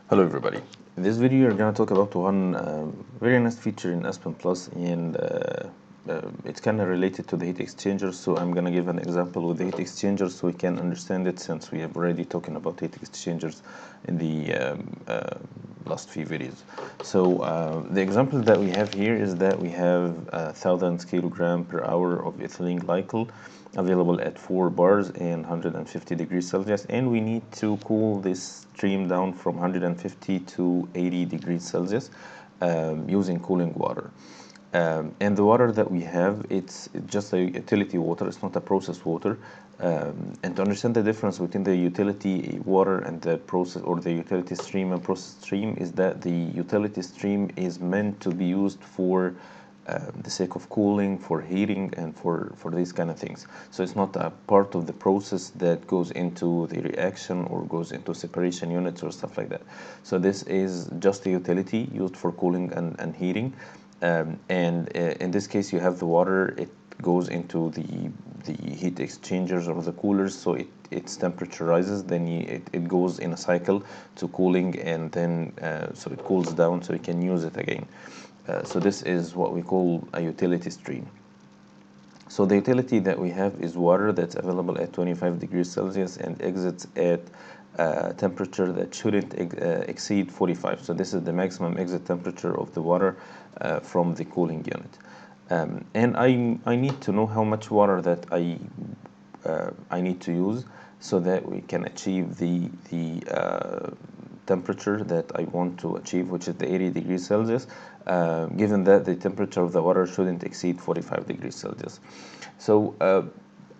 Hello everybody. In this video we're going to talk about one very nice feature in Aspen Plus, and it's kind of related to the heat exchanger. So I'm going to give an example with the heat exchanger so we can understand it, since we have already talking about heat exchangers in the last few videos. So the example that we have here is that we have 1000 kilogram per hour of ethylene glycol available at 4 bars and 150 degrees Celsius, and we need to cool this stream down from 150 to 80 degrees Celsius using cooling water. And the water that we have, it's just a utility water, it's not a processed water. And to understand the difference between the utility water and the process, or the utility stream and process stream, is that the utility stream is meant to be used for the sake of cooling, for heating, and for these kind of things. So it's not a part of the process that goes into the reaction or goes into separation units or stuff like that. So this is just a utility used for cooling and heating. And in this case, you have the water, it goes into the heat exchangers or the coolers, so its temperature rises, then it goes in a cycle to cooling, and then so it cools down so you can use it again. So this is what we call a utility stream. So the utility that we have is water that's available at 25 degrees Celsius and exits at temperature that shouldn't exceed 45. So this is the maximum exit temperature of the water from the cooling unit. And I need to know how much water that I need to use so that we can achieve the temperature that I want to achieve, which is the 80 degrees Celsius, given that the temperature of the water shouldn't exceed 45 degrees Celsius. So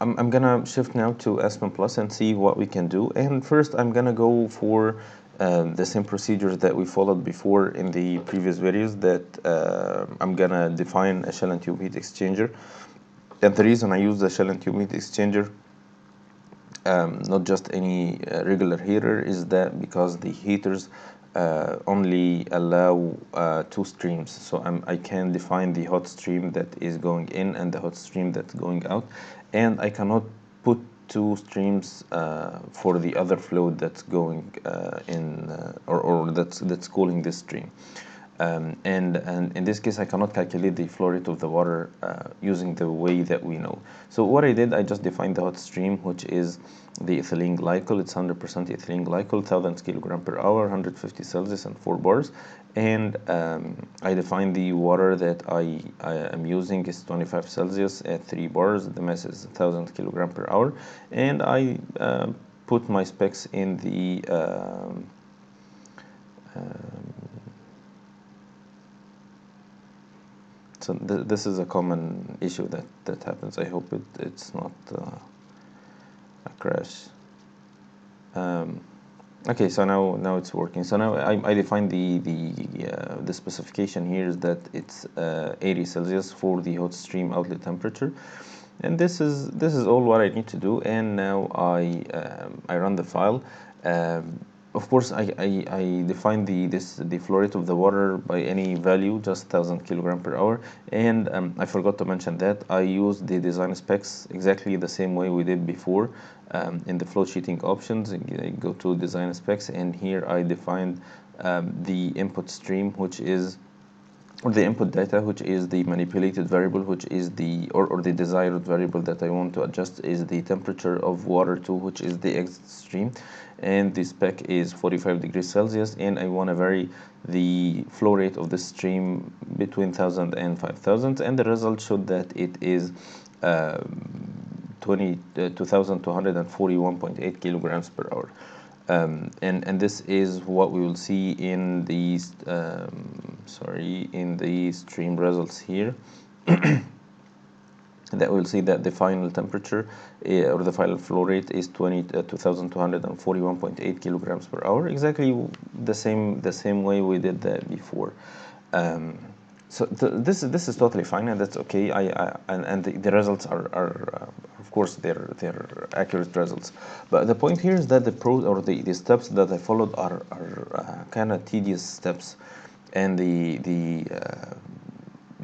I'm gonna shift now to Aspen Plus and see what we can do. And first I'm gonna go for the same procedures that we followed before in the previous videos, that I'm gonna define a shell and tube heat exchanger. And the reason I use the shell and tube heat exchanger, not just any regular heater, is that because the heaters only allow 2 streams. So I can define the hot stream that is going in and the hot stream that's going out, and I cannot put 2 streams for the other fluid that's going in, or that's cooling this stream. And in this case, I cannot calculate the flow rate of the water using the way that we know. So what I did, I just defined the hot stream, which is the ethylene glycol. It's 100% ethylene glycol, 1000 kilogram per hour, 150 Celsius, and 4 bars. And I defined the water that I am using is 25 Celsius at 3 bars. The mass is 1000 kilogram per hour. And I put my specs in the so this is a common issue that happens. I hope it's not a crash. Okay, so now it's working. So now I define the specification here is that it's 80 Celsius for the hot stream outlet temperature, and this is all what I need to do. And now I run the file. Of course, I define the flow rate of the water by any value, just 1000 kilogram per hour. And I forgot to mention that I use the design specs exactly the same way we did before. In the flow sheeting options, I go to design specs, and here I defined the input stream, which is, or the input data, which is the manipulated variable, which is the, or the desired variable that I want to adjust, is the temperature of water 2, which is the exit stream, and the spec is 45 degrees Celsius, and I want to vary the flow rate of the stream between 1000 and 5000, and the result showed that it is 2241.8 kilograms per hour. And this is what we will see in these in the stream results here. That we'll see that the final temperature or the final flow rate is 2241.8 kilograms per hour, exactly the same way we did that before. So this is totally fine, and that's okay. And the results are of course they're accurate results. But the point here is that the steps that I followed are kind of tedious steps, and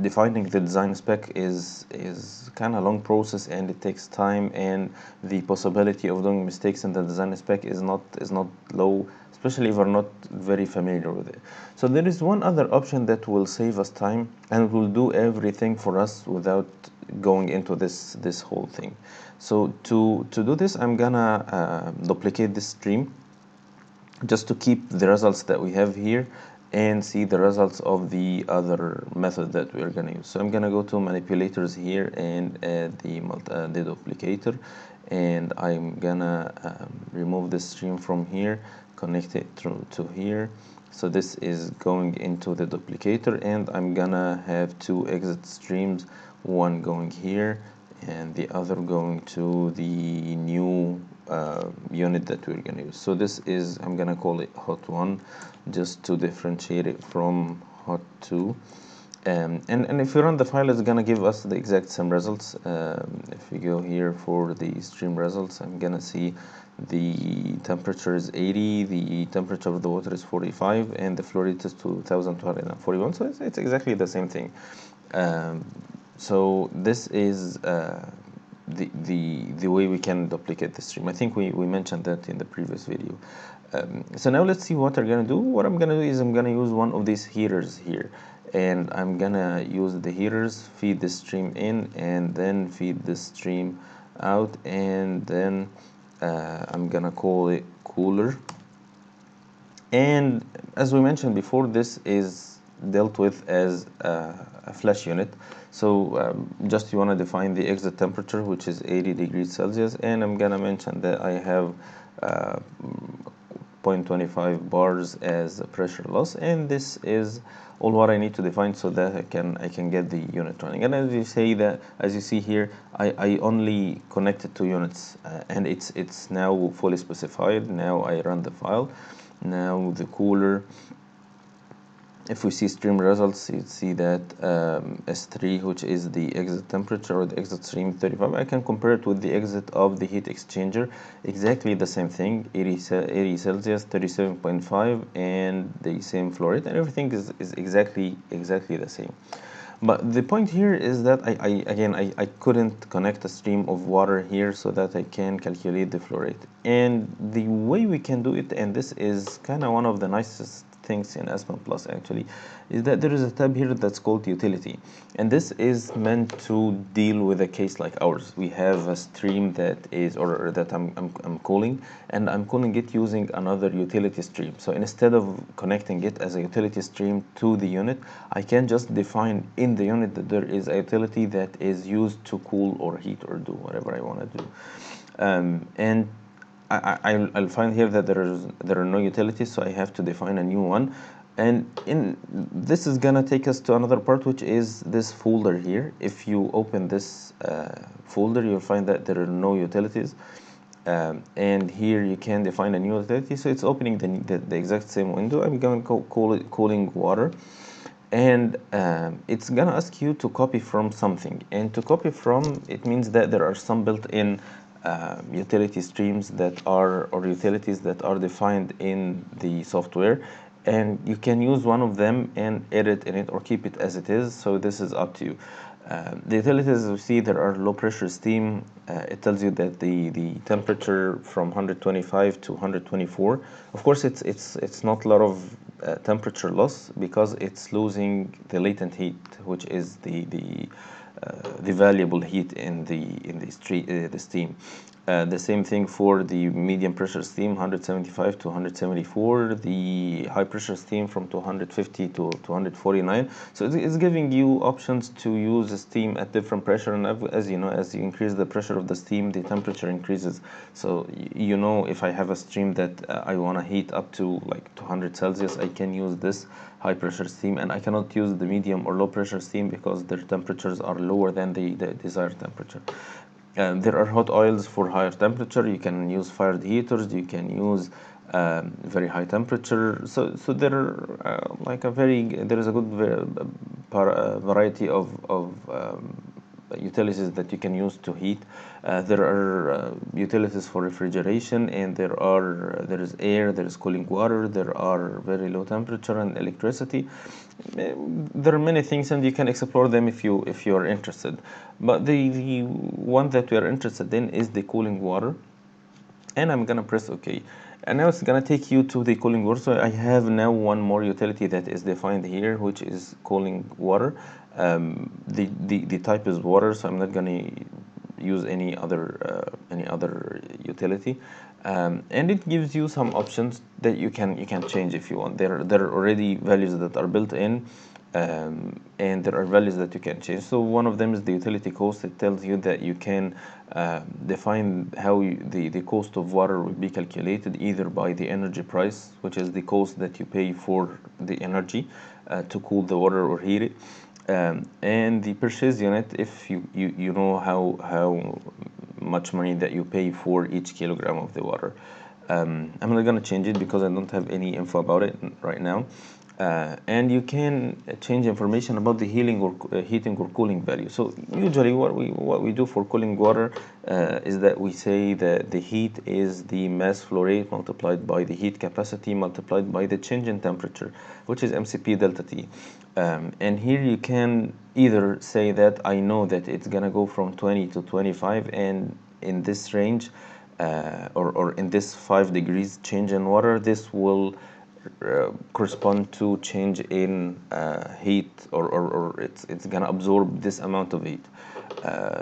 defining the design spec is kind of a long process, and it takes time, and the possibility of doing mistakes in the design spec is not low, especially if we're not very familiar with it. So there is one other option that will save us time and will do everything for us without going into this whole thing. So to do this, I'm gonna duplicate this stream just to keep the results that we have here and see the results of the other method that we're gonna use. So I'm gonna go to manipulators here and add the duplicator, and I'm gonna remove the stream from here, connect it to here. So this is going into the duplicator, and I'm gonna have two exit streams, one going here and the other going to the new unit that we're gonna use. So this is, I'm gonna call it hot 1 just to differentiate it from hot 2. And if you run the file, it's gonna give us the exact same results. If we go here for the stream results, I'm gonna see the temperature is 80, the temperature of the water is 45, and the flow rate is 2241. So it's exactly the same thing. So this is the way we can duplicate the stream. I think we mentioned that in the previous video. So now let's see what I'm gonna do. What I'm gonna do is I'm gonna use one of these heaters here, and I'm gonna use the heaters, feed the stream in, and then feed the stream out, and then I'm gonna call it cooler. And as we mentioned before, this is dealt with as a flash unit. So just you want to define the exit temperature, which is 80 degrees Celsius, and I'm gonna mention that I have 0.25 bars as a pressure loss, and this is all what I need to define so that I can get the unit running. And as you see here, I only connected two units, and it's now fully specified. Now I run the file. Now the cooler, if we see stream results, you'd see that S3, which is the exit temperature or the exit stream 35, I can compare it with the exit of the heat exchanger, exactly the same thing, 80 Celsius, 37.5, and the same flow rate, and everything is exactly the same. But the point here is that I couldn't connect a stream of water here so that I can calculate the flow rate. And the way we can do it, and this is kind of one of the nicest things in Aspen Plus actually, is that there is a tab here that's called utility, and this is meant to deal with a case like ours. We have a stream that is, or that I'm calling, and I'm calling it using another utility stream. So instead of connecting it as a utility stream to the unit, I can just define in the unit that there is a utility that is used to cool or heat or do whatever I want to do. And I'll find here that there are no utilities, so I have to define a new one. And this is gonna take us to another part, which is this folder here. If you open this folder, you'll find that there are no utilities. And here you can define a new utility. So it's opening the exact same window. I'm going to call it cooling water. And it's gonna ask you to copy from something. And to copy from, it means that there are some built-in utility streams that are, or utilities that are defined in the software, and you can use one of them and edit in it or keep it as it is. So this is up to you. The utilities, you see, there are low pressure steam. It tells you that the temperature from 125 to 124. Of course, it's not a lot of temperature loss because it's losing the latent heat, which is the valuable heat in the steam. The same thing for the medium pressure steam, 175 to 174, the high pressure steam from 250 to 249. So it's giving you options to use the steam at different pressure, and as you know, as you increase the pressure of the steam, the temperature increases. So you know, if I have a stream that I want to heat up to like 200 Celsius, I can use this high pressure steam, and I cannot use the medium or low pressure steam because their temperatures are lower than the desired temperature. There are hot oils for higher temperature. You can use fired heaters. You can use very high temperature. So there are there is a good variety of utilities that you can use to heat. There are utilities for refrigeration, and there is air, there is cooling water, there are very low temperature and electricity. There are many things, and you can explore them if you are interested. But the one that we are interested in is the cooling water, and I'm gonna press OK. And now it's gonna take you to the cooling water. So I have now one more utility that is defined here, which is cooling water. The type is water, so I'm not gonna use any other utility. And it gives you some options that you can change if you want. There are already values that are built in, and there are values that you can change. So one of them is the utility cost. It tells you that you can define how the cost of water will be calculated, either by the energy price, which is the cost that you pay for the energy to cool the water or heat it, and the purchase unit, if you know how much money that you pay for each kilogram of the water. I'm not gonna change it because I don't have any info about it right now. And you can change information about the heating or cooling value. So usually what we do for cooling water is that we say that the heat is the mass flow rate multiplied by the heat capacity multiplied by the change in temperature, which is MCP delta T. And here you can either say that I know that it's gonna go from 20 to 25, and in this range, or in this 5 degrees change in water, this will correspond to change in heat, or it's gonna absorb this amount of heat.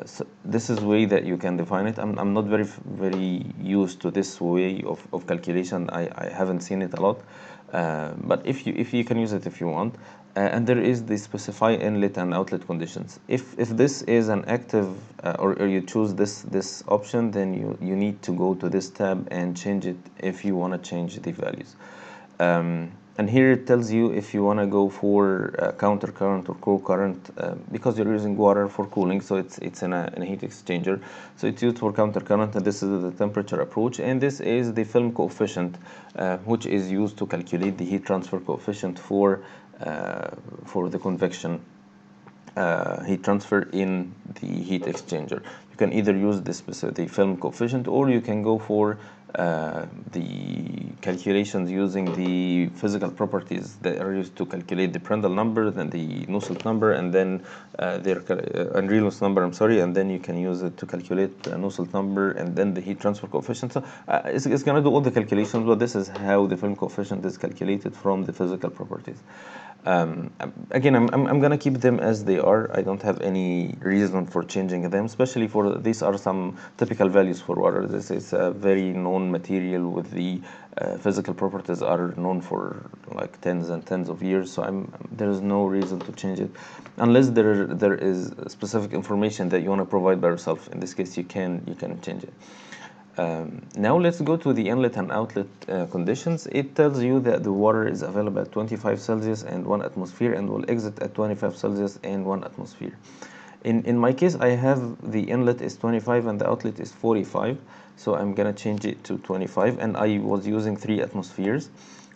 So this is way that you can define it. I'm not very used to this way of calculation. I haven't seen it a lot, but if you can use it if you want. And there is the specify inlet and outlet conditions. If this is an active, or you choose this option, then you need to go to this tab and change it if you want to change the values. And here it tells you if you want to go for counter current or co-current, because you're using water for cooling, so it's in a heat exchanger, so it's used for counter current. And this is the temperature approach, and this is the film coefficient, which is used to calculate the heat transfer coefficient for the convection heat transfer in the heat exchanger. You can either use the film coefficient, or you can go for the calculations using the physical properties that are used to calculate the Prandtl number, then the Nusselt number, and then their Reynolds number. I'm sorry, and then you can use it to calculate the Nusselt number and then the heat transfer coefficient. So it's going to do all the calculations, but this is how the film coefficient is calculated from the physical properties. Again, I'm gonna keep them as they are. I don't have any reason for changing them, especially for these are some typical values for water. This is a very known material with the physical properties are known for like tens and tens of years. So there is no reason to change it, unless there is specific information that you want to provide by yourself. In this case, you can change it. Now let's go to the inlet and outlet conditions. It tells you that the water is available at 25 Celsius and 1 atmosphere and will exit at 25 Celsius and 1 atmosphere. In my case, I have the inlet is 25 and the outlet is 45, so I'm gonna change it to 25, and I was using 3 atmospheres,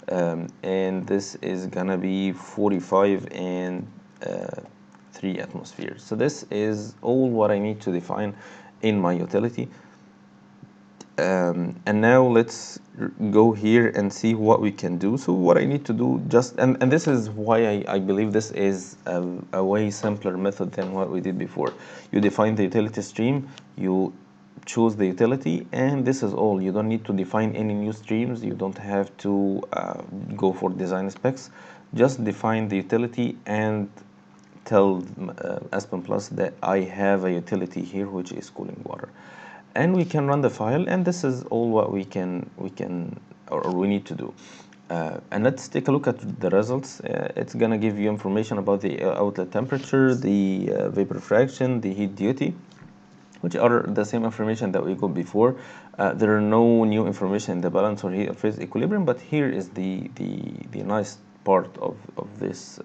and this is gonna be 45 and 3 atmospheres. So this is all what I need to define in my utility. And now let's go here and see what we can do. So what I need to do and this is why I believe this is a way simpler method than what we did before. You define the utility stream, you choose the utility, and this is all. You don't need to define any new streams. You don't have to go for design specs. Just define the utility and tell Aspen Plus that I have a utility here which is cooling water. And we can run the file, and this is all what we need to do. And let's take a look at the results. It's gonna give you information about the outlet temperature, the vapor fraction, the heat duty, which are the same information that we got before. There are no new information in the balance or heat or phase equilibrium, but here is the nice part of this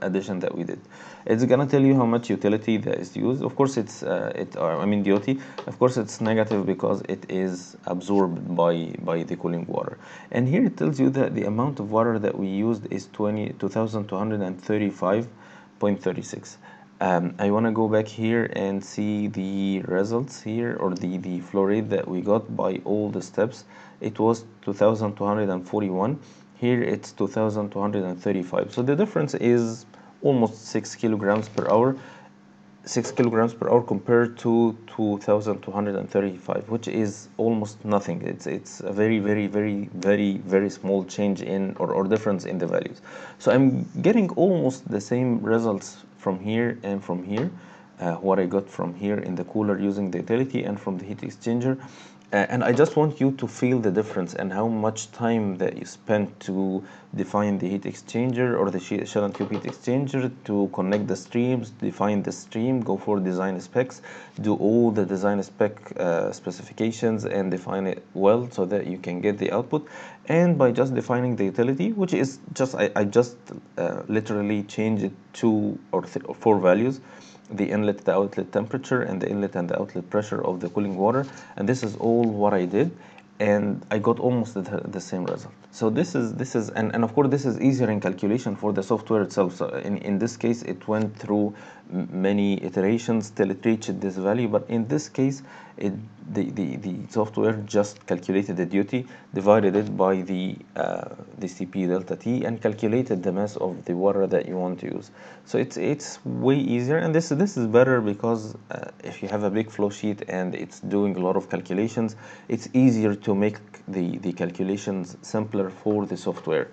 addition that we did. It's gonna tell you how much utility that is used. Of course, duty. Of course, it's negative because it is absorbed by the cooling water. And here it tells you that the amount of water that we used is 2235.36. I want to go back here and see the results here, or the flow rate that we got by all the steps. It was 2241. Here it's 2235. So the difference is almost 6 kilograms per hour. 6 kilograms per hour compared to 2235, which is almost nothing. It's a very, very, very, very, very small change in, or difference in the values. So I'm getting almost the same results from here and from here, what I got from here in the cooler using the utility and from the heat exchanger. And I just want you to feel the difference and how much time that you spent to define the heat exchanger or the shell and tube heat exchanger, to connect the streams, define the stream, go for design specs, do all the design spec specifications and define it well so that you can get the output. And by just defining the utility, which is just, I just literally change it 2 or 4 values: the inlet, the outlet temperature, and the inlet and the outlet pressure of the cooling water. And this is all what I did, and I got almost the same result. So and of course this is easier in calculation for the software itself. So in this case it went through many iterations till it reached this value, but in this case the software just calculated the duty, divided it by the CP delta T, and calculated the mass of the water that you want to use. So it's way easier, and this is better because if you have a big flow sheet and it's doing a lot of calculations, it's easier to make the calculations simpler for the software,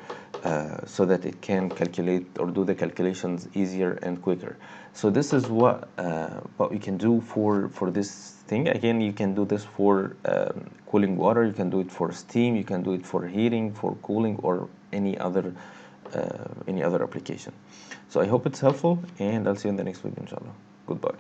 so that it can calculate or do the calculations easier and quicker. So this is what we can do for this thing. Again, you can do this for cooling water, you can do it for steam, you can do it for heating, for cooling, or any other application. So I hope it's helpful, and I'll see you in the next video, inshallah. Goodbye.